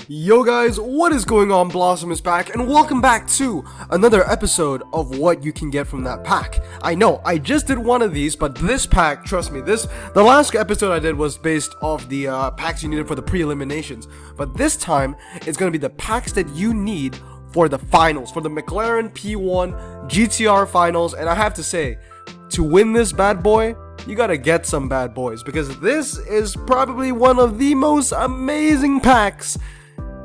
Yo guys, what is going on? Blossom is back, and welcome back to another episode of what you can get from that pack. I know, I just did one of these, but this pack, trust me, the last episode I did was based off the packs you needed for the pre-eliminations, but this time, it's going to be the packs that you need for the finals, for the McLaren P1 GTR finals, and I have to say, to win this bad boy, you gotta get some bad boys, because this is probably one of the most amazing packs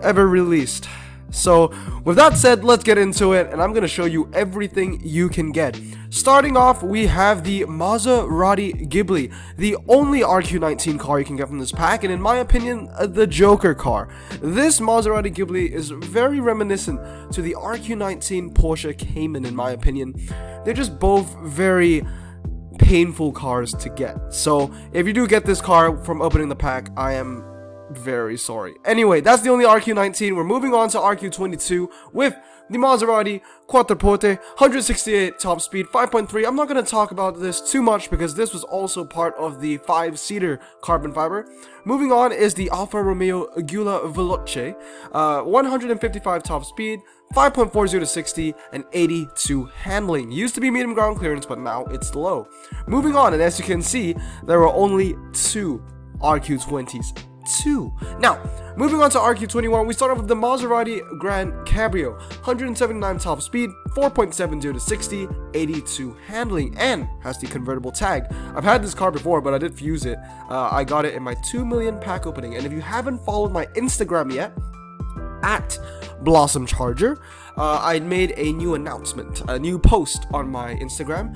ever released. So with that said, let's get into it, and I'm gonna show you everything you can get. Starting off, we have the Maserati Ghibli, the only RQ19 car you can get from this pack, and in my opinion, the Joker car. This Maserati Ghibli is very reminiscent to the RQ19 Porsche Cayman, in my opinion. They're just both very painful cars to get. So if you do get this car from opening the pack, I am very sorry. Anyway, that's the only RQ19. We're moving on to RQ22 with the Maserati Quattroporte, 168 top speed, 5.3. I'm not going to talk about this too much because this was also part of the 5-seater carbon fiber. Moving on is the Alfa Romeo Giulia Veloce, 155 top speed, 5.40 to 60, and 82 handling. Used to be medium ground clearance, but now it's low. Moving on, and as you can see, there are only 2 RQ20s. 2. Now, moving on to RQ21, we start off with the Maserati Grand Cabrio, 179 top speed, 4.70 to 60, 82 handling, and has the convertible tag. I've had this car before, but I did fuse it. I got it in my 2 million pack opening, and if you haven't followed my Instagram yet, at Blossom Charger, I made a new announcement, a new post on my Instagram.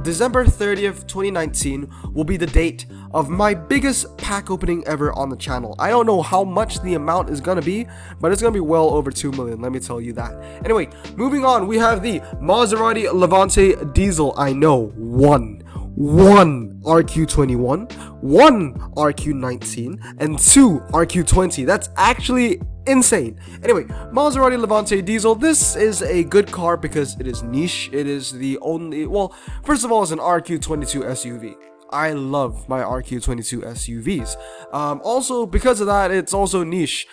December 30th, 2019 will be the date of my biggest pack opening ever on the channel. I don't know how much the amount is gonna be, but it's gonna be well over 2 million, let me tell you that. Anyway, moving on, we have the Maserati Levante Diesel. I know, one RQ21, 1 RQ19, and 2 RQ20. That's actually insane. Anyway, Maserati Levante Diesel. This is a good car because it is niche. It is the only, well, first of all, it's an RQ22 SUV. I love my RQ22 SUVs. Also, because of that, it's also niche,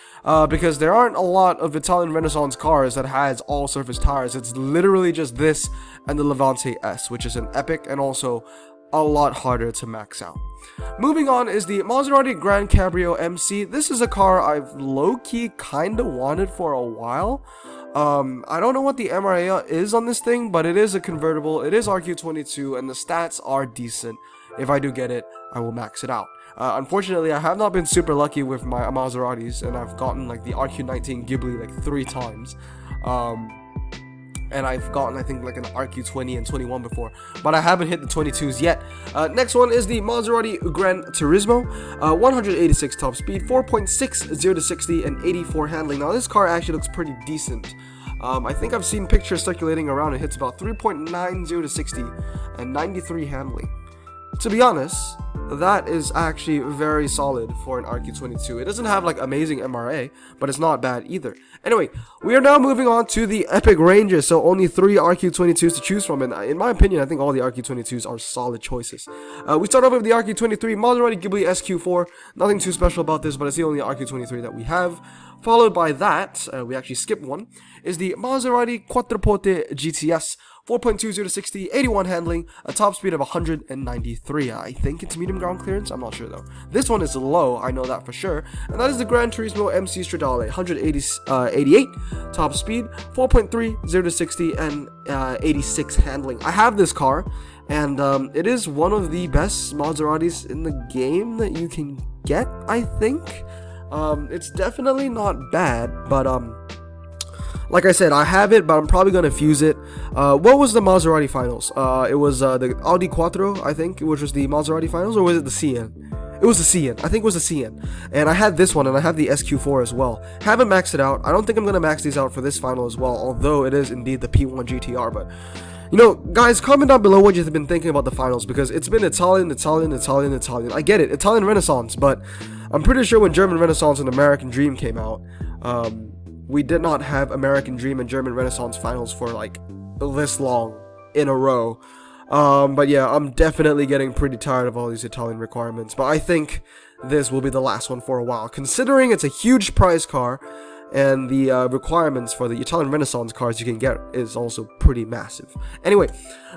because there aren't a lot of Italian Renaissance cars that has all-surface tires. It's literally just this and the Levante S, which is an epic and also a lot harder to max out. Moving on is the Maserati Grand Cabrio MC. This is a car I've low-key kinda wanted for a while. I don't know what the MRA is on this thing, but it is a convertible. It is RQ22, and the stats are decent. If I do get it, I will max it out. Unfortunately, I have not been super lucky with my Maseratis, and I've gotten like the RQ19 Ghibli like 3 times. And I've gotten, I think, like an RQ20 and 21 before, but I haven't hit the 22s yet. Next one is the Maserati Gran Turismo, 186 top speed, 4.60 to 60, and 84 handling. Now, this car actually looks pretty decent. I think I've seen pictures circulating around. It hits about 3.90 to 60, and 93 handling. To be honest, that is actually very solid for an RQ22. It doesn't have like amazing MRA, but it's not bad either. Anyway, we are now moving on to the Epic Ranges, so only 3 RQ22s to choose from, and in my opinion, I think all the RQ22s are solid choices. We start off with the RQ23 Maserati Ghibli SQ4. Nothing too special about this, but it's the only RQ23 that we have. Followed by that, we actually skipped one, is the Maserati Quattroporte GTS, 4.20 to 60, 81 handling, a top speed of 193. I think it's medium ground clearance, I'm not sure though. This one is low, I know that for sure, and that is the Gran Turismo MC Stradale, 188 top speed, 4.30 to 60, and 86 handling. I have this car, and it is one of the best Maseratis in the game that you can get, I think. It's definitely not bad, but like I said, I have it, but I'm probably gonna fuse it. What was the Maserati finals? It was the Audi Quattro, I think, which was the Maserati finals, or was it the CN? It was the CN. I think it was the CN. And I had this one, and I have the SQ4 as well. Haven't maxed it out. I don't think I'm gonna max these out for this final as well, although it is indeed the P1 GTR. But you know, guys, comment down below what you've been thinking about the finals, because it's been Italian. I get it, Italian Renaissance, but I'm pretty sure when German Renaissance and American Dream came out, we did not have American Dream and German Renaissance finals for like this long in a row. But yeah, I'm definitely getting pretty tired of all these Italian requirements. But I think this will be the last one for a while, considering it's a huge prize car, and the requirements for the Italian Renaissance cars you can get is also pretty massive. Anyway,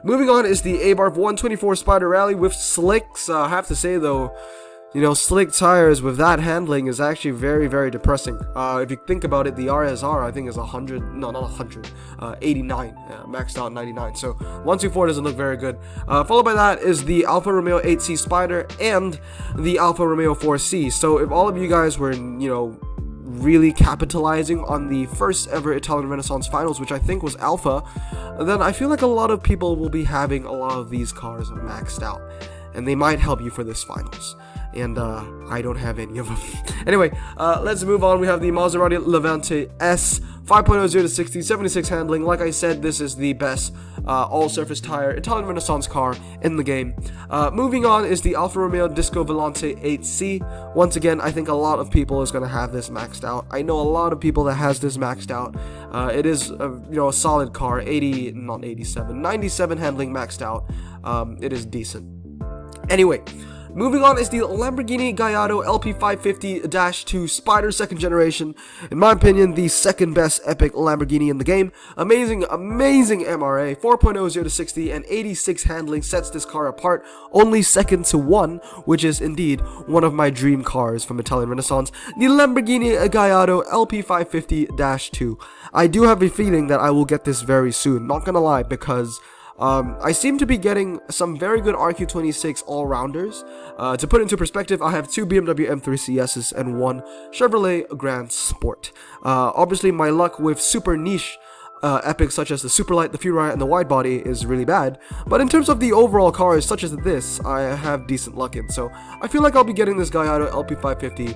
moving on is the Abarth 124 Spider Rally with slicks. I have to say though, slick tires with that handling is actually very, very depressing. If you think about it, the RSR I think is 100, no, not 100, 89, maxed out 99. So 124 doesn't look very good. Followed by that is the Alfa Romeo 8C Spider and the Alfa Romeo 4C. So if all of you guys were, really capitalizing on the first ever Italian Renaissance finals, which I think was Alpha, then I feel like a lot of people will be having a lot of these cars maxed out, and they might help you for this finals. And I don't have any of them. Anyway, let's move on. We have the Maserati Levante S 5.0 0 to 60, 76 handling. Like I said, this is the best all-surface tire Italian Renaissance car in the game. Moving on is the Alfa Romeo Disco Volante 8C. Once again, I think a lot of people is going to have this maxed out. I know a lot of people that has this maxed out. It is a solid car, 97 handling maxed out. It is decent. Anyway, moving on is the Lamborghini Gallardo LP550-2 Spider 2nd generation. In my opinion, the second best epic Lamborghini in the game. Amazing MRA, 4.0 0 to 60 and 86 handling sets this car apart, only second to one, which is indeed one of my dream cars from Italian Renaissance, the Lamborghini Gallardo LP550-2. I do have a feeling that I will get this very soon, not gonna lie, because I seem to be getting some very good RQ26 all-rounders. To put into perspective, I have 2 BMW M3 CSs and 1 Chevrolet Grand Sport. Obviously, my luck with super niche epics such as the Superlight, the Furai, and the Widebody is really bad. But in terms of the overall cars such as this, I have decent luck in. So I feel like I'll be getting this Gallardo LP550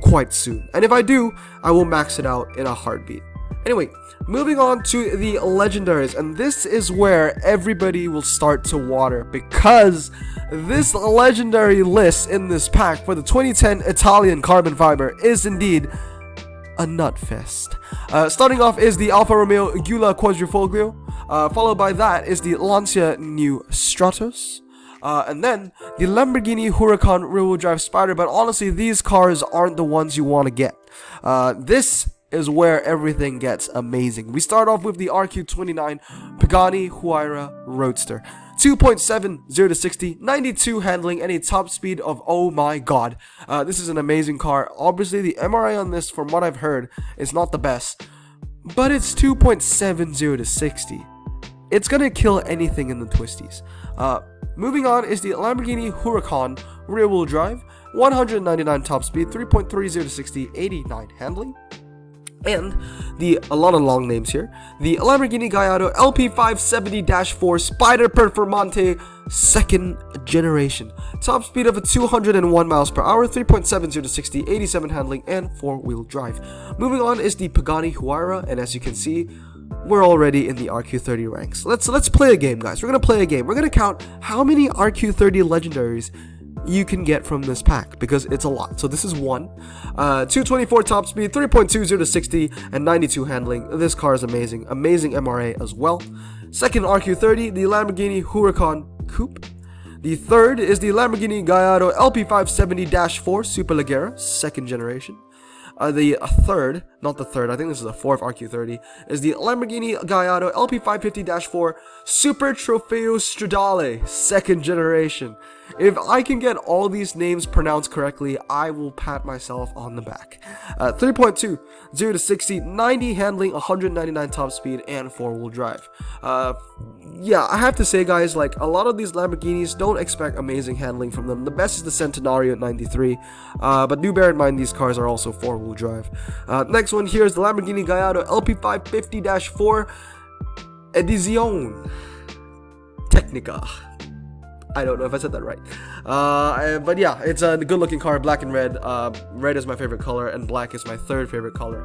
quite soon. And if I do, I will max it out in a heartbeat. Anyway, moving on to the legendaries, and this is where everybody will start to water, because this legendary list in this pack for the 2010 Italian carbon fiber is indeed a nutfest. Starting off is the Alfa Romeo Giulia Quadrifoglio, followed by that is the Lancia New Stratos, and then the Lamborghini Huracan rear-wheel drive Spider. But honestly, these cars aren't the ones you want to get. This is where everything gets amazing. We start off with the RQ29 Pagani Huayra Roadster. 2.7 0 to 60, 92 handling, and a top speed of, oh my god. This is an amazing car. Obviously, the MRA on this, from what I've heard, is not the best, but it's 2.7 0 to 60. It's gonna kill anything in the twisties. Moving on is the Lamborghini Huracan rear-wheel drive, 199 top speed, 3.30 to 60, 89 handling. And a lot of long names here, the Lamborghini Gallardo LP570-4 Spider Performante 2nd generation. Top speed of 201 miles per hour, 3.70 to 60, 87 handling, and 4-wheel drive. Moving on is the Pagani Huayra, and as you can see, we're already in the RQ30 ranks. Let's play a game, guys. We're gonna play a game. We're gonna count how many RQ30 legendaries you can get from this pack, because it's a lot. So this is 1, 224 top speed, 3.20 to 60, and 92 handling. This car is amazing MRA as well. Second RQ30, the Lamborghini Huracan Coupe. The third is the Lamborghini Gallardo LP570-4 Superleggera 2nd generation. The third, not the third, I think this is the 4th RQ30, is the Lamborghini Gallardo LP550-4 Super Trofeo Stradale 2nd generation. If I can get all these names pronounced correctly, I will pat myself on the back. 3.2 0 to 60, 90 handling, 199 top speed, and 4-wheel drive. Yeah, I have to say, guys, like, a lot of these Lamborghinis, don't expect amazing handling from them. The best is the Centenario at 93, but do bear in mind these cars are also 4-wheel drive. Next one here is the Lamborghini Gallardo LP550-4 Edizione Tecnica. I don't know if I said that right. But yeah, it's a good looking car, black and red. Red is my favorite color, and black is my 3rd favorite color,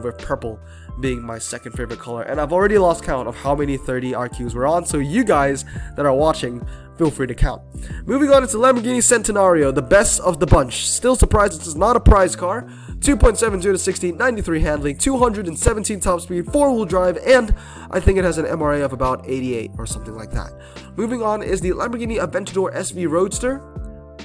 with purple being my 2nd favorite color. And I've already lost count of how many 30 RQs we're on, so you guys that are watching, feel free to count. Moving on, it's the Lamborghini Centenario, the best of the bunch. Still surprised this is not a prize car. 2.70 to 60, 93 handling, 217 top speed, 4-wheel drive, and I think it has an MRA of about 88 or something like that. Moving on is the Lamborghini Aventador SV Roadster.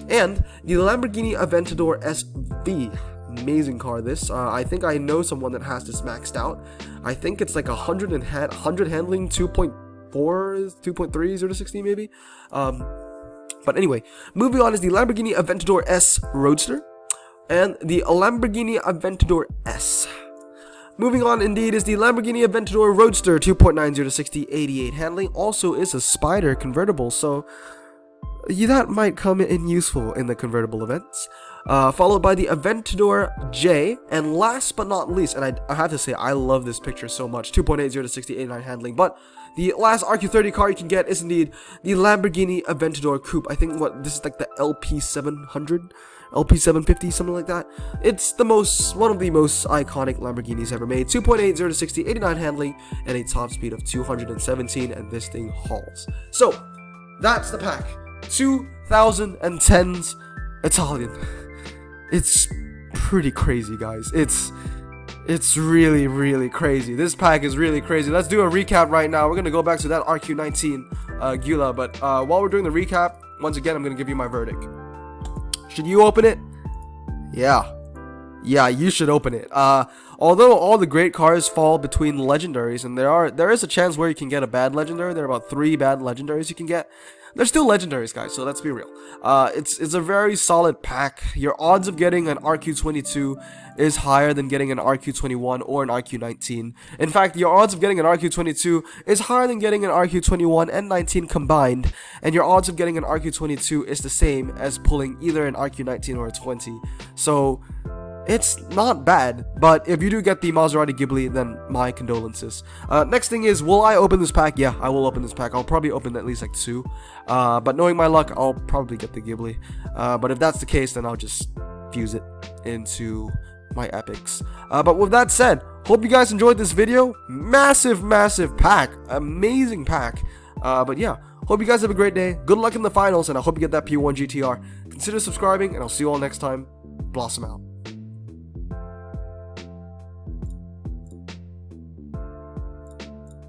and the Lamborghini Aventador SV. Amazing car. This I think I know someone that has this maxed out. I think it's like 100 handling, 2.4, 2.3, 0 to 60 maybe. But anyway, moving on is the Lamborghini Aventador S Roadster and the Lamborghini Aventador S. Moving on indeed is the Lamborghini Aventador Roadster 2.90 to 60, 88 handling. Also is a Spider convertible, so that might come in useful in the convertible events. Followed by the Aventador J, and last but not least, and I have to say I love this picture so much, 2.80 to 60, 89 handling, but the last RQ30 car you can get is indeed the Lamborghini Aventador Coupe. I think this is like the LP700, LP750, something like that. It's one of the most iconic Lamborghinis ever made. 2.80 to 60, 89 handling, and a top speed of 217, and this thing hauls. So that's the pack. 2010's Italian. It's pretty crazy, guys. It's really, really crazy. This pack is really crazy. Let's do a recap right now. We're gonna go back to that RQ19 Gila, but while we're doing the recap, once again, I'm gonna give you my verdict. Should you open it? Yeah, you should open it. Although all the great cars fall between legendaries, and there is a chance where you can get a bad legendary. There are about 3 bad legendaries you can get. They're still legendaries, guys, so let's be real. It's a very solid pack. Your odds of getting an RQ22 is higher than getting an RQ21 or an RQ19. In fact, your odds of getting an RQ22 is higher than getting an RQ21 and 19 combined, and your odds of getting an RQ22 is the same as pulling either an RQ19 or a 20. So it's not bad, but if you do get the Maserati Ghibli, then my condolences. Next thing is, will I open this pack? Yeah, I will open this pack. I'll probably open at least like 2. But knowing my luck, I'll probably get the Ghibli. But if that's the case, then I'll just fuse it into my epics. But with that said, hope you guys enjoyed this video. Massive pack. Amazing pack. But yeah, hope you guys have a great day. Good luck in the finals, and I hope you get that P1 GTR. Consider subscribing, and I'll see you all next time. Blossom out.